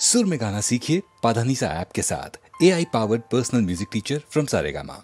सुर में गाना सीखिए पाधानीसा ऐप के साथ। AI powered personal music teacher from Saregama.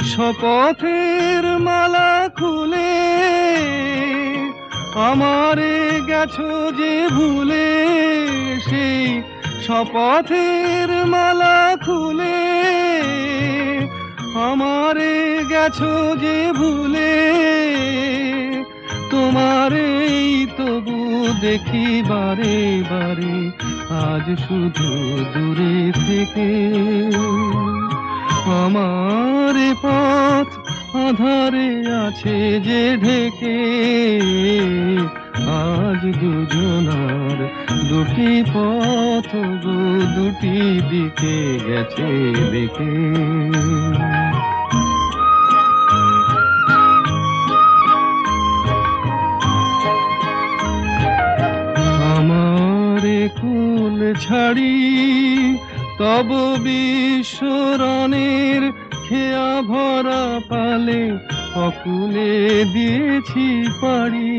শপথের মালা খুলে আমারে গেছো যে ভুলে, সেই শপথের মালা খুলে আমারে গেছো যে ভুলে, তোমারেই তবু দেখি বারে বারে আজ শুধু দূরে থেকে। আমার পথ আধারে আছে যে ঢেকে, আজ দুজনার দুটি পথ গো দুটি দিকে গেছে দেখে। আমারে কুল ছাড়ি তব বিশ্বরণের খেয়া ভরা পালে অকুলে দিয়েছি পাড়ি।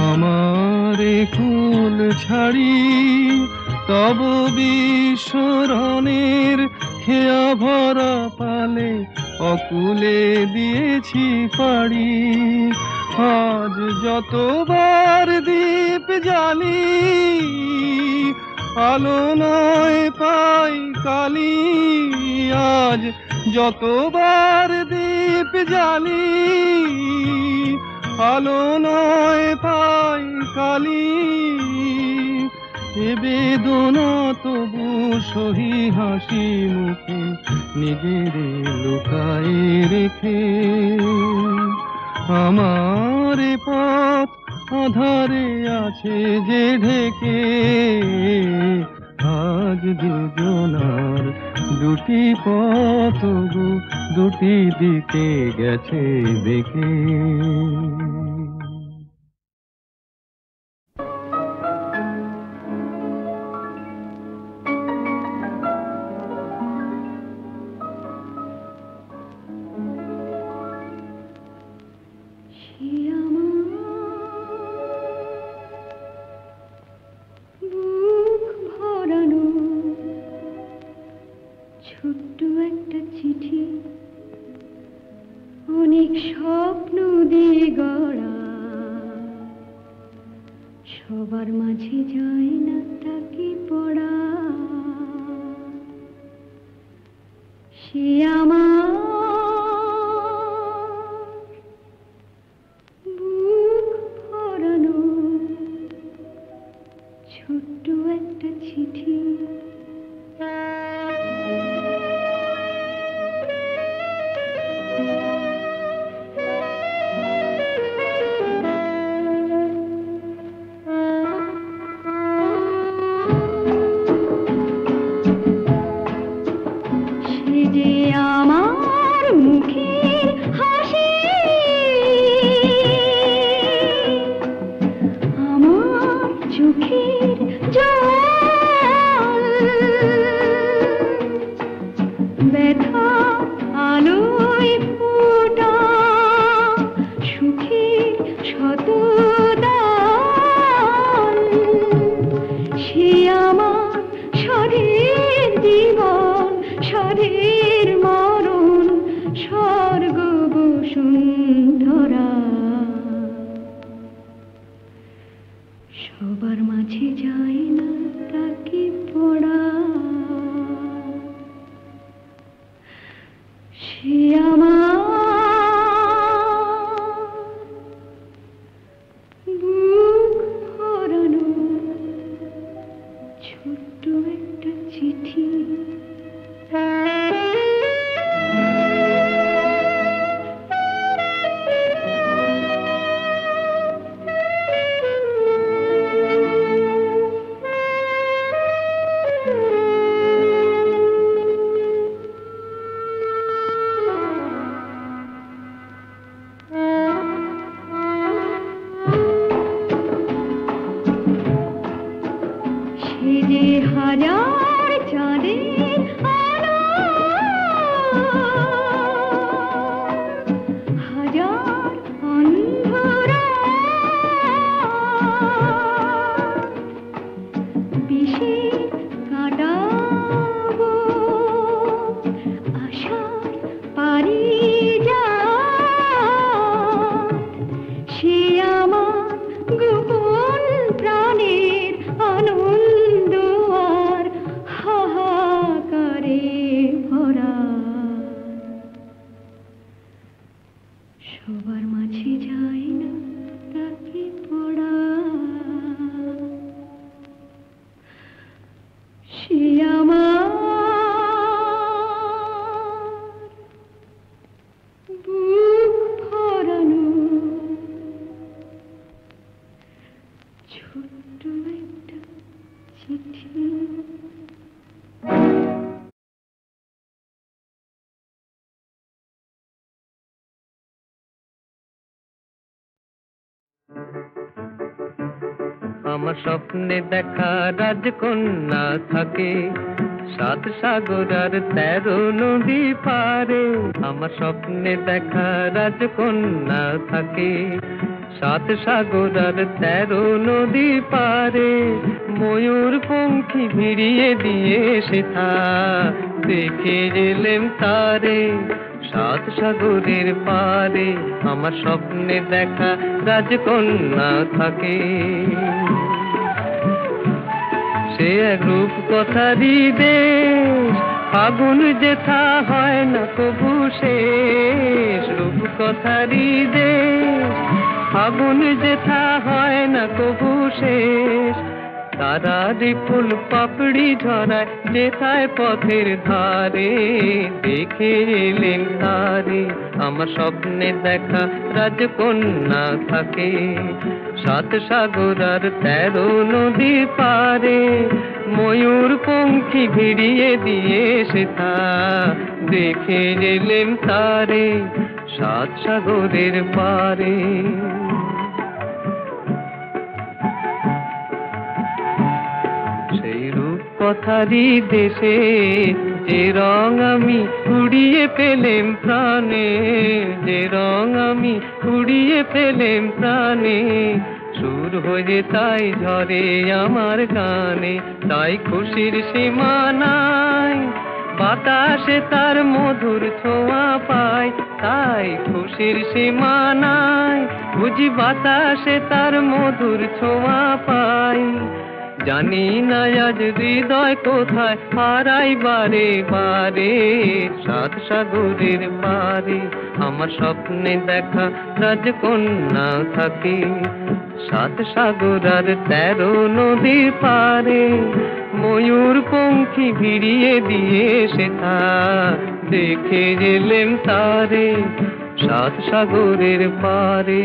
আমারে কুল ছাড়ি তব বিশ্বরণের খেয়া ভরা পালে অকুলে দিয়েছি পাড়ি। আজ যতবার দীপ জ্বালি আলো নয় পাই কালি। আজ যতবার দীপ জ্বালি আলো নয় পাই কালি। এ বেদনা তবু সহি হাসি মুখে নিজেরে লুকায়ে রেখে। আমার পথ আধারে আছে যে ঢেকে। আজ দুজনার দুটি পথ গো দুটি দিকে গেছে দেখে। ছোট্ট একটা চিঠি, অনেক স্বপ্ন দিয়ে গড়া, সবার মাঝে যায় না তাকে পড়া। সে আমার বুক ভরানো ছোট্ট একটা চিঠি। সবার মাঝে যায় না তাকে পড়া। সে আমার বুক ভরানো ছোট্ট একটা চিঠি। হাজার চাঁদের আলো, হাজার অন্ধরা, বিষে কাটাবো আশার পারি যা। সে আমার গোপন প্রাণের আনন্দ আর হাহাকারে ভরা। সবার মাঝে যায় না তাকে পড়া। সে আমার বুক ভরা আমার স্বপ্নে দেখা রাজকন্যা থাকে 7 সাগর আর 13 নদী পারে। আমার স্বপ্নে দেখা রাজকন্যা থাকে 7 সাগর আর 13 নদী পারে। ময়ূর পঙ্খী ভিড়িয়ে দিয়ে সেথা দেখে এলেম তারে 7 সাগরের পারে। আমার স্বপ্নে দেখা রাজকন্যা থাকে। সে এক রূপ কথারই দেশ, ফাগুন যেথা হয় না কবু শেষ। রূপ কথারই দেশ, ফাগুন যেথা হয় না কবু শেষ। তারারি ফুল পাপড়ি ঝরায় যেথায় পথের ধারে, দেখে এলেন তারে। আমার স্বপ্নে দেখা রাজকন্যা থাকে 7 সাগর আর 13 নদী পারে। ময়ূর পঙ্খী ভিড়িয়ে দিয়ে সেথা দেখে এলেন তারে 7 সাগরের পারে। সেই রূপ কথারই দেশে যে রং আমি কুড়িয়ে পেলেম প্রাণে, যে রং আমি কুড়িয়ে পেলেম প্রাণে। সুর হয়ে তাই ঝরে আমার গানে, তাই খুশির সীমা নাই। বাতাসে তার মধুর ছোঁয়া পাই, তাই খুশির সীমা নাই। বুঝি বাতাসে তার মধুর ছোঁয়া পাই। জানি না আজ হৃদয় কোথায় হারাই বারে বারে 7 সাগরের পারে। আমার স্বপ্নে দেখা রাজকন্যা থাকে 7 সাগর আর 13 নদীর পারে। ময়ূর পঙ্খী ভিড়িয়ে দিয়ে সেথা দেখে এলেম তারে 7 সাগরের পারে।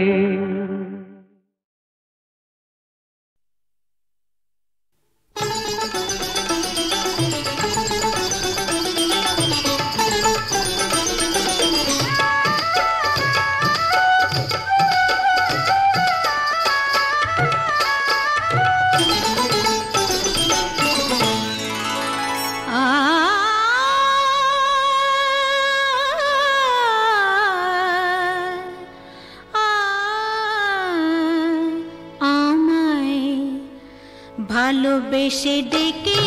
ভালোবেসে ডেকে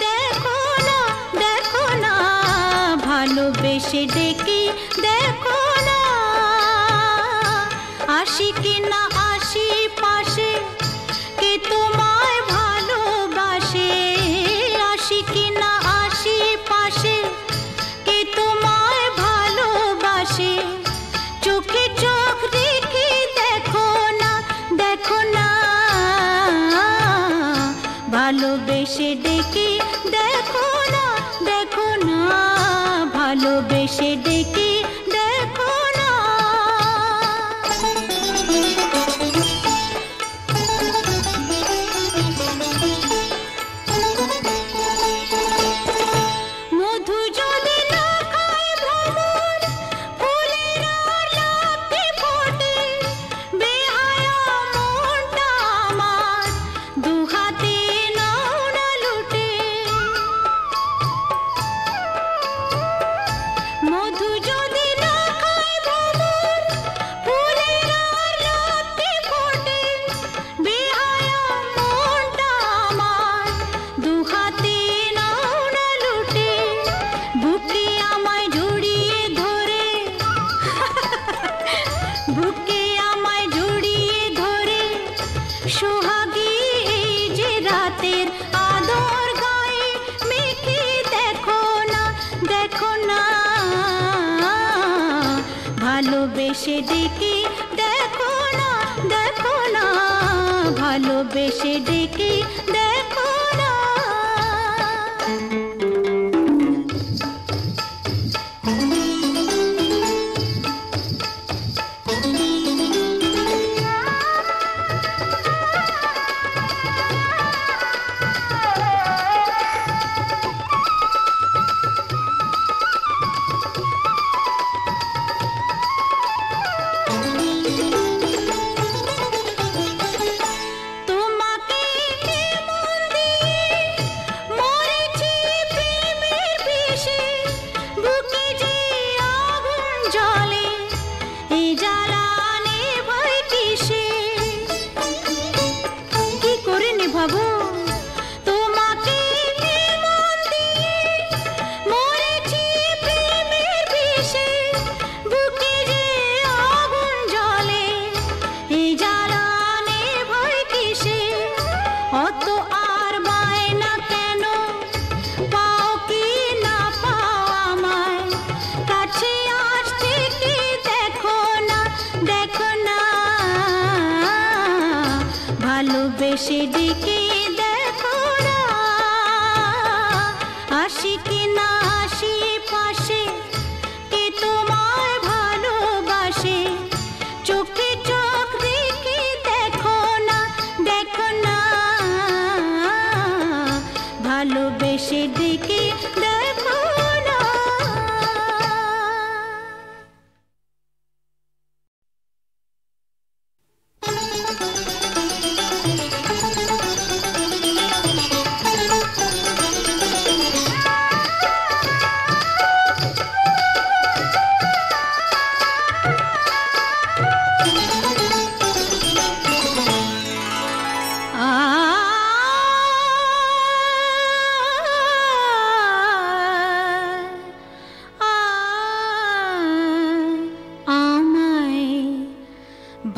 দেখো না, দেখো না, ভালোবেসে ডেকে দেখো না। আসি কি না আসি পাশে, কে তোমায় ভালোবাসে। আসি কি না আসি পাশে, কে তোমায় ভালোবাসে। চোখে চোখ রেখে দেখো না, দেখো না, ভালোবেসে ডেকে দেখো না, দেখো না, ভালোবেসে ডেকে দেখো না। মধু যদি না খায় ভ্রমর, ফুলের আর লাগতে ফোটে। বেহায়া মনটা আমার দুহাতে নাও না লুটে। মধু যদি না খায় ভ্রমর, ফুলের আর লাগতে ফোটে। বেহায়া মনটা আমার দুহাতে নাও না লুটে। বুকে আমায় জড়িয়ে ধরে, বুকে আমায় জড়িয়ে ধরে। সোহাগী এই যে রাতের আদর গায়ে মেখে দেখো না, দেখো না, ভালোবেসে ডেকে দেখো না, দেখো না, ভালোবেসে ডেকে দেখো না। ভালোবেসে ডেকে দেখো না আসি কি না আসি পাশে কে তোমায় ভালোবাসে চোখে চোখ রেখে দেখো না ভালোবেসে ডেকে দেখো না।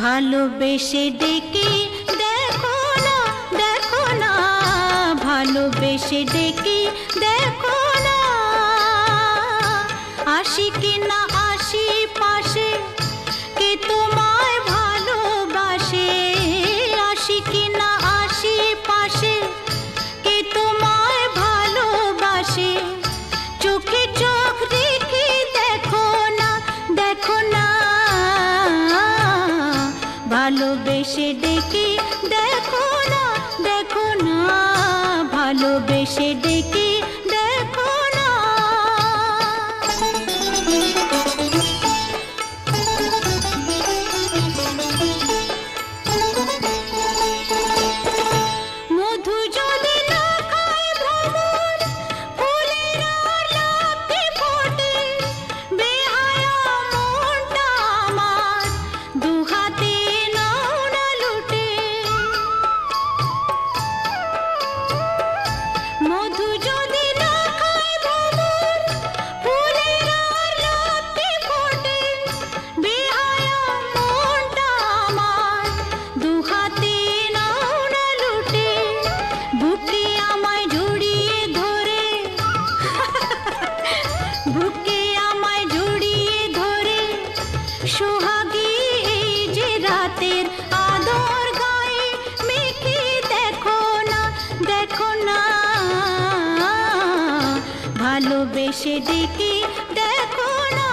ভালোবেসে ডেকে দেখো না ভালোবেসে ডেকে দেখো না আসি কি না আসি পাশে কে তোমায় ভালোবাসে আসি কি না আসি পাশে কে তোমায় ভালোবাসে চোখে চোখ রেখে দেখো না ভালোবেসে ডেকে দেখো না ভালোবেসে ডেকে দেখো না। মধু যদি না খায় ভ্রমর ফুলের আর লাগতে ফোটে বেহায়া মনটা আমার দুহাতে নাও না লুটে মধু যদি না খায় ভ্রমর ফুলের আর লাগতে ফোটে বেহায়া মনটা আমার দুহাতে নাও না লুটে বুকে আমায় জড়িয়ে ধরে বুকে আমায় জড়িয়ে ধরে সোহাগী এই যে রাতের আদর গায়ে মেখে দেখো না ভালোবেসে ডেকে দেখো না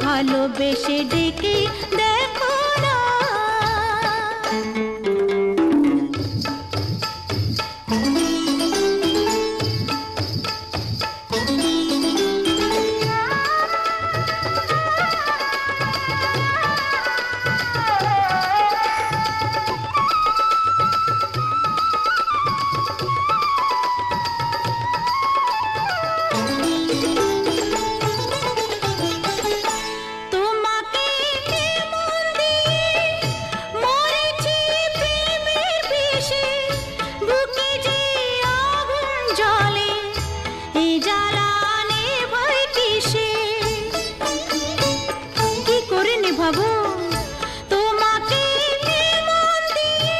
ভালোবেসে ডেকে দেখো না। তোমাকে মন দিয়ে মরেছি প্রেমের বিষে বুকে যে আগুন জ্বলে এই জ্বালা নেভাই কিসে কি করে নেভাবো তোমাকে মন দিয়ে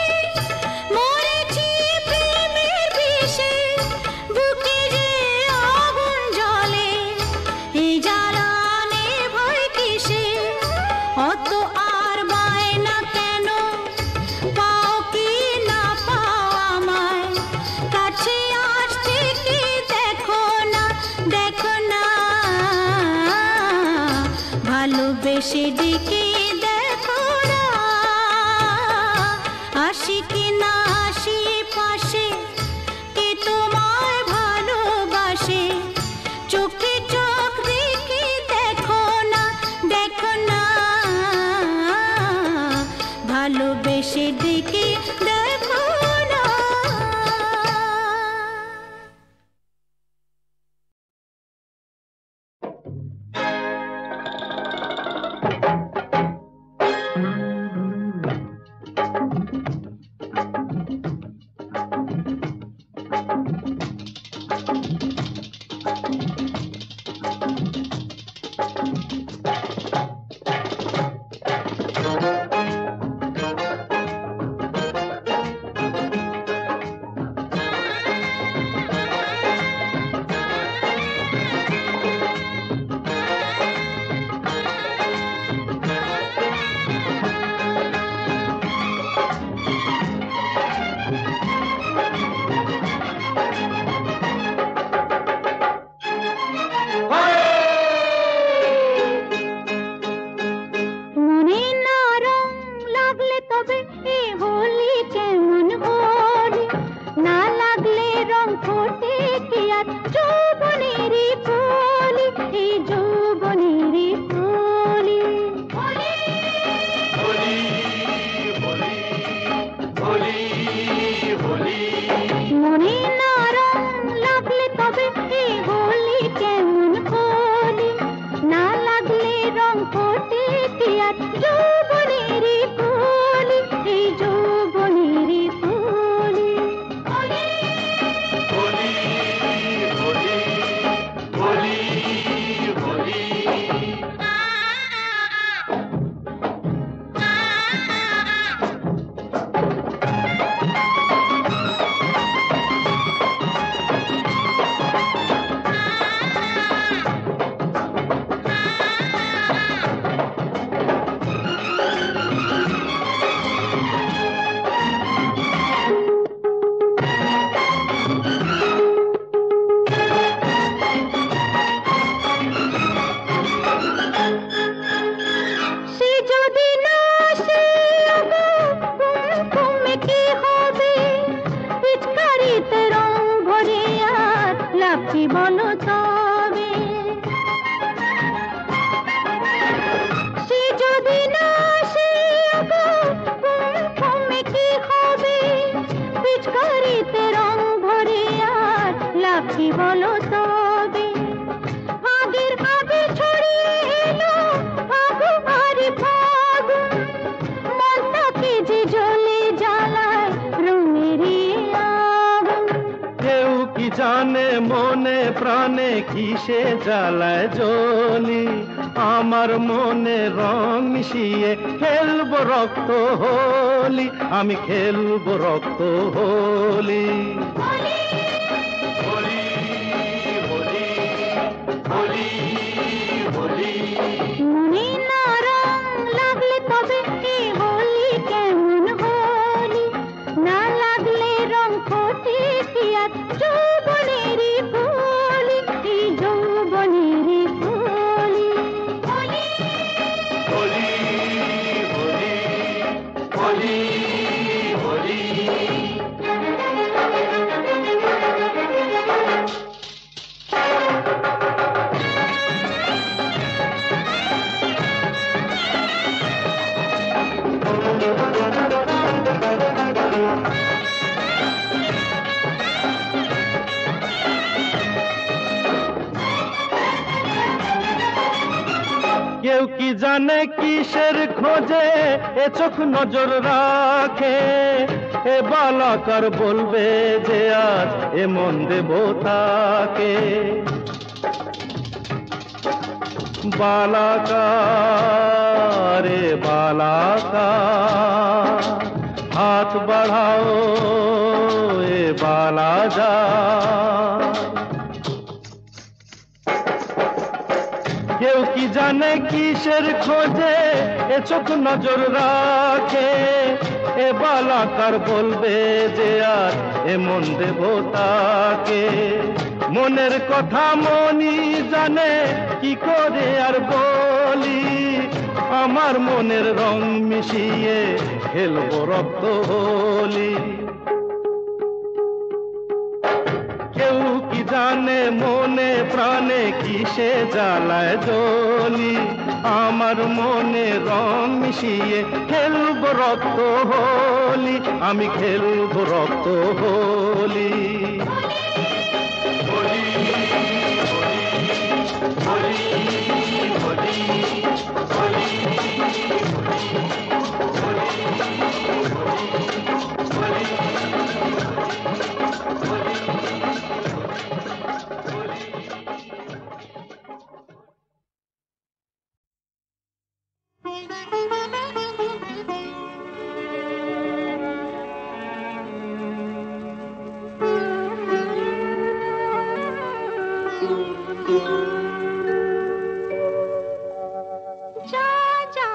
মরেছি প্রেমের বিষে বুকে যে আগুন জ্বলে এই জ্বালা নেভাই কিসে অত আর বায়না কেন পাও কি না পাও আমায় কাছে আসতে কি দেখো না ভালোবেসে ডেকে দেখো না আসি কি না আসি পাশে কে তোমায় ভালোবাসে চোখে চোখ রেখে দেখো না ভালোবেসে ডেকে দেখো না। কিসে জ্বালায় জ্বলি, আমার মনে রং মিশিয়ে খেলবো রক্ত হোলি, আমি খেলবো রক্ত হোলি। মনে না রং লাগলে তবে কি হোলি কেমন হোলি, না লাগলে রং ক্ষতি কি আর যৌবনেরই হোলি, এই যৌবনেরই হোলি। কেউ কি জানে কিসের খোঁজে এ চোখ নজর রাখে, এ বালাকার বলবে যে আজ এ মন দেব তাকে। বালাকার রে বালাকার, হাত বাড়াও এ বালা যা। কেউ কি জানে কিসের খোঁজে এ চোখ নজর রাখে, এ বালাকার বলবে যে আর এ মন দেব তাকে। মনের কথা মনই জানে কি করে আর বলি, আমার মনের রং মিশিয়ে খেলবো রক্ত হোলি। কেউ কি জানে মনে প্রাণে কিসে জ্বালায় জ্বলি, আমার মনে রং মিশিয়ে খেলবো রক্ত হোলি, আমি খেলবো রক্ত হোলি। जा जा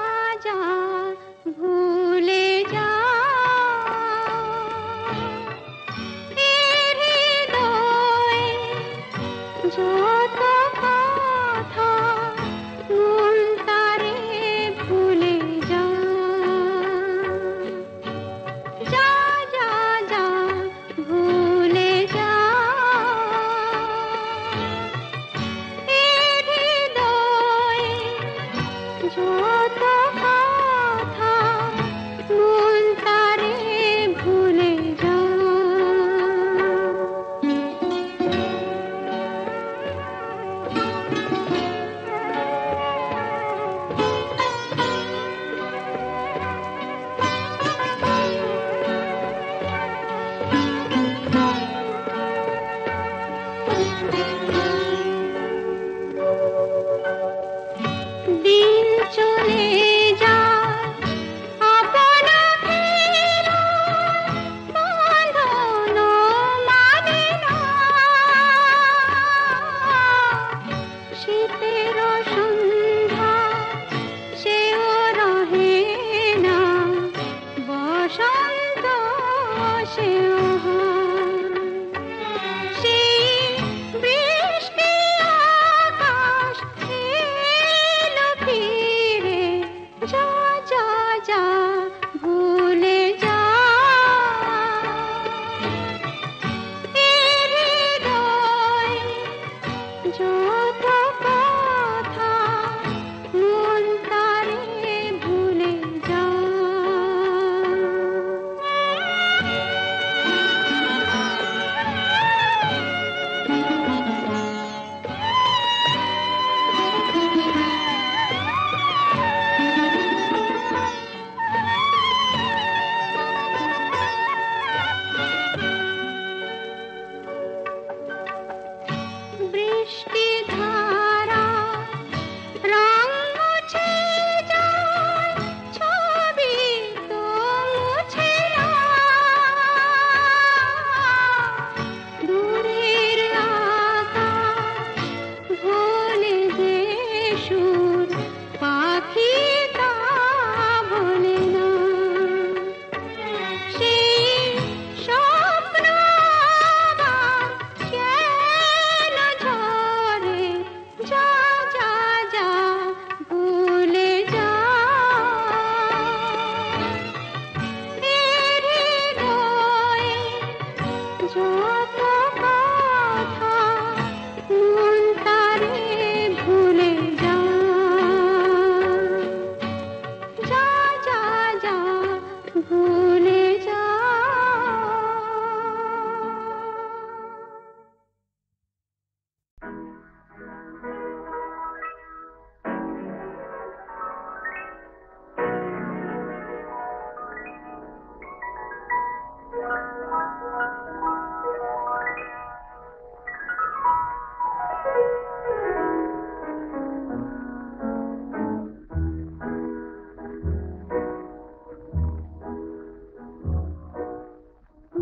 ভুলে যা।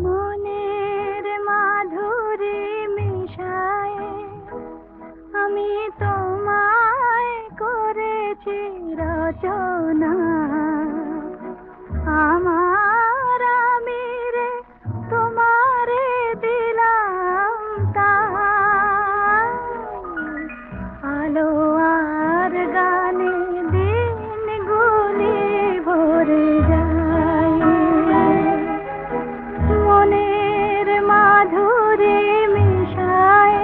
মনের মাধুরী মিশায় আমি তোমায় করেছি রচনা। আমার আমি রে তোমারে দিলাম তাই, আলো আর গানে দিন গুলি ভরে যায়। মনের মাধুরী মিশায়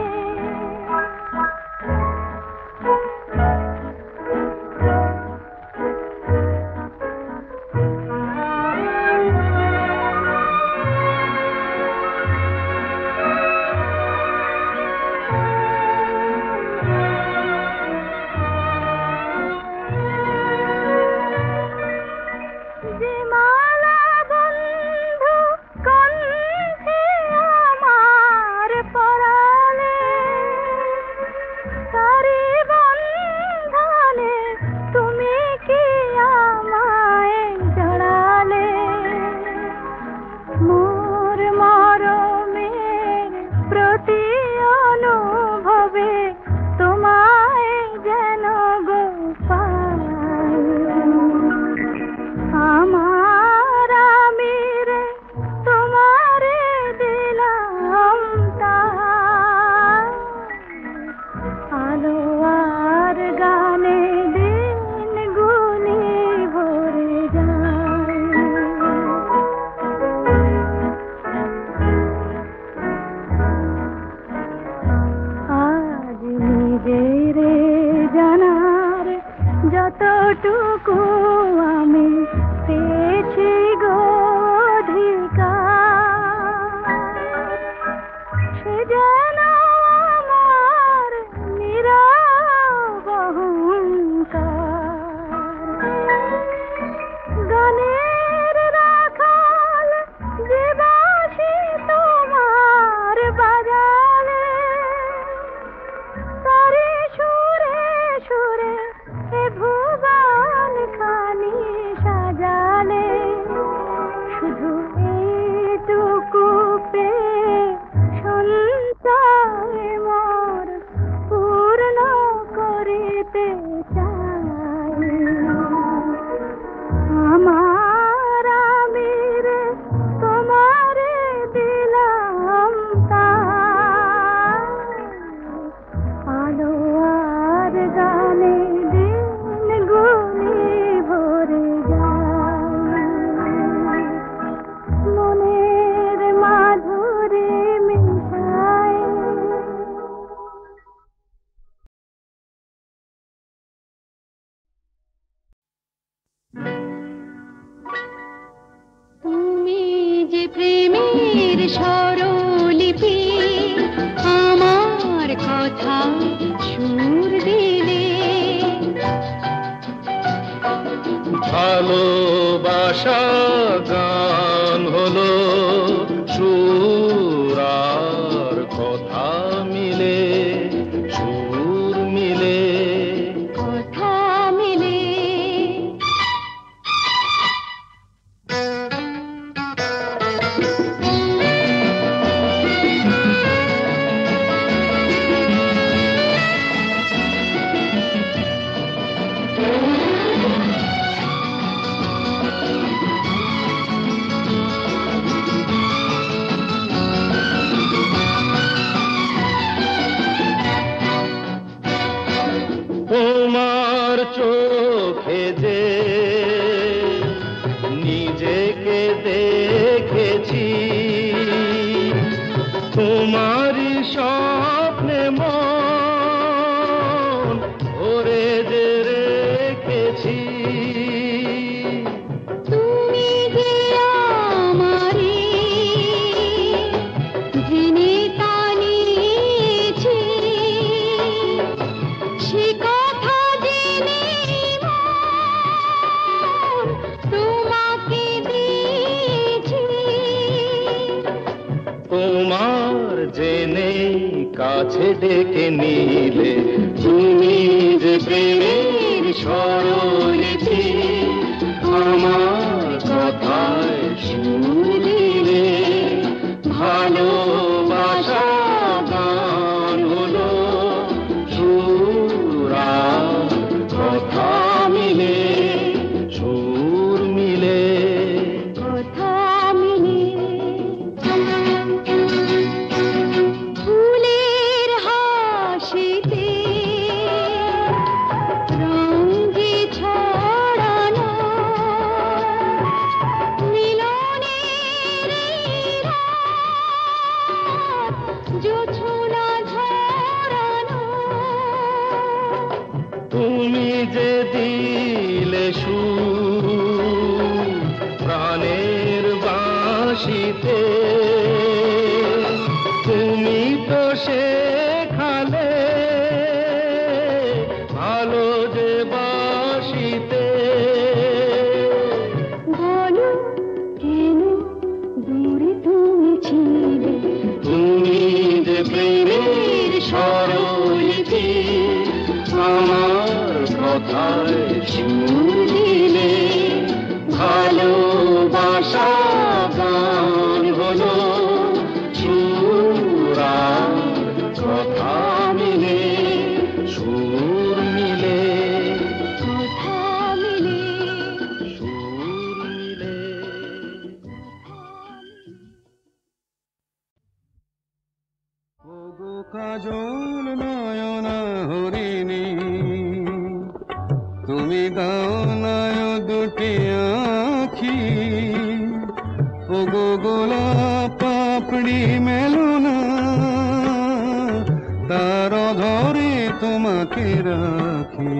যে মালা বন্ধু কণ্ঠে আমার পরালে, তারি বন্ধনে তুমি কি আমায় জড়ালে। মোর মরমের প্রতি অনুভবে তোমায় যেন গো পাই। আমার আমি রে তোমারে দিলাম তাই, আলো আর গানে দিন গুলি ভরে যায়। আজ নিজের জানার যতটুকু আমি পেয়েছি গো অধিকার, সে যেন আমার নীরব অহংকার। গানের রাখাল যে বাঁশি তোমার বাজালে, তারি সুরে সুরে এ ভুবন খানি সাজালে। শুধু এইটুকু পেয়ে সঞ্চয় মোর পূর্ণ করিতে চাই। আমার আমি রে তোমারে দিলাম তাই, আলো আর গানে দিন গুলি ভরে যায়। মনের মাধুরী মিশায় তুমি যে প্রেমের স্বরলিপি, আমার কথা সুর দিলে। ভালোবাসা গান হলো সুর আর কথা মিলে, সুর মিলে কথা মিলে। জেনে কাছে ডেকে নিলে তুমি যে প্রেমের স্বরলিপি আমার কথায় সুর দিলে ভালোবাসা গান হলো সুর আর কথা মিলে সুর মিলে কথা মিলে ফুলের হাসিতে রঙে ছড়ানো মিলনের রাত জোছনা ঝরানো তুমি যে দিলে সুর প্রাণের বাঁশিতে তুমি তো শেখালে ভালো যে বাঁশিতে বলো কেন দূরে তুমি ছিলে তুমি যে প্রেমের স্বরলিপি আমার কথায় সুর দিলে ভালোবাসা গান হলো সুর আর কথা মিলে সুর মিলে কথা মিলে সুর মিলে ওগো কাজল নয়না হরিণী তুমি দাও নয় দুটি আখি ওগো গোলাপ পাপড়ি মেলো না তার ধরে তোমাকে রাখি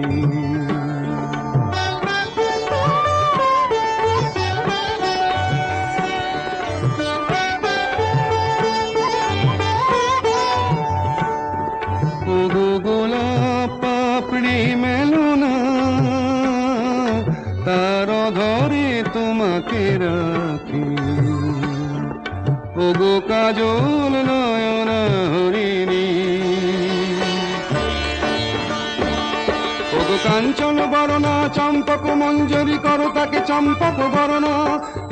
ওগো গোলাপ পাপড়ি মেলো না তার ধরে তোমাকে রাখি ওগো কাজল নয়না হরিণী ওগো কাঞ্চন বরণা চম্পক মঞ্জরি করো তাকে চম্পক বরণা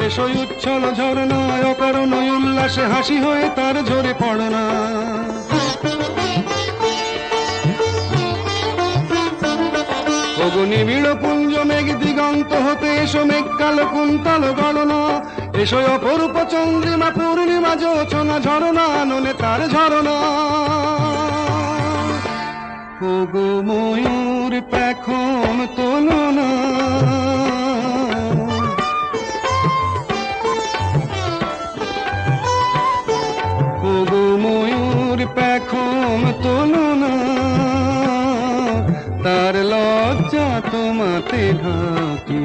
এসো উচ্ছল ঝরনা অকারণ উল্লাসে হাসি হয়ে তার ঝরে পড়না ওগো নিবিড় পুঞ্জ মেঘ দিগন্ত হতে এসো মেঘ কালো কুন্তল গণনা এসো অপরূপ চন্দ্রিমা পূর্ণিমা জোছনা ঝরনা ননে তার ঝরনা ওগো ময়ূর পেখম তোলনা ওগো ময়ূর পেখম তোলনা তার লজ্জা তোমাতে ঢাকি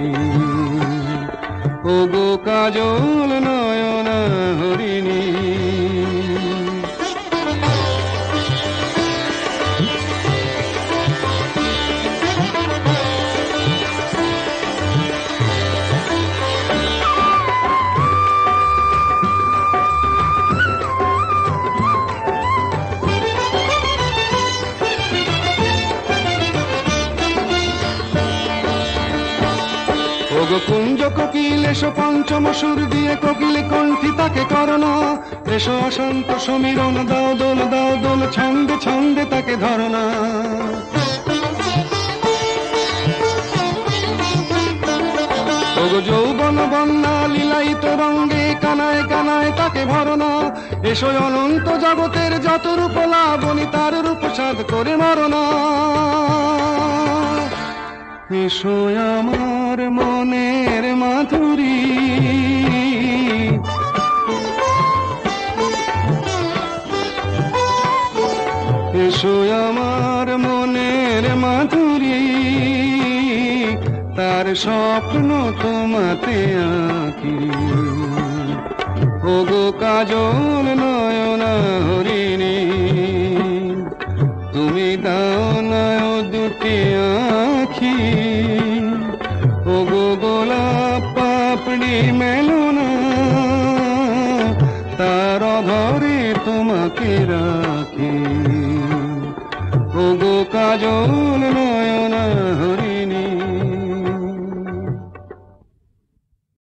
ওগো কাজল নয়না হরিণী ওগো কুঞ্জ কোকিল এসো পঞ্চম সুর দিয়ে কোকিল কণ্ঠী তাকে করনা এসো অশান্ত সমীরণ দাও দোল ছন্দে ছন্দে তাকে ধরনা ওগো যৌবন বন্যা লীলায়িত রঙ্গে কানায় কানায় তাকে ভরনা এসো অনন্ত জগতের যত রূপ লাবণী তার রূপ সাধ করে মরনা এসো আমার মনের মাধুরী এসো আমার মনের মাধুরী তার স্বপ্ন তোমাতে আঁকি ওগো কাজল নয়না হরিণী তুমি দাও নয় দুটি আঁখি ওগো গোলাপ পাপড়ি মেলো না তার ধরে তোমার রাখে রাখে। ওগো কাজল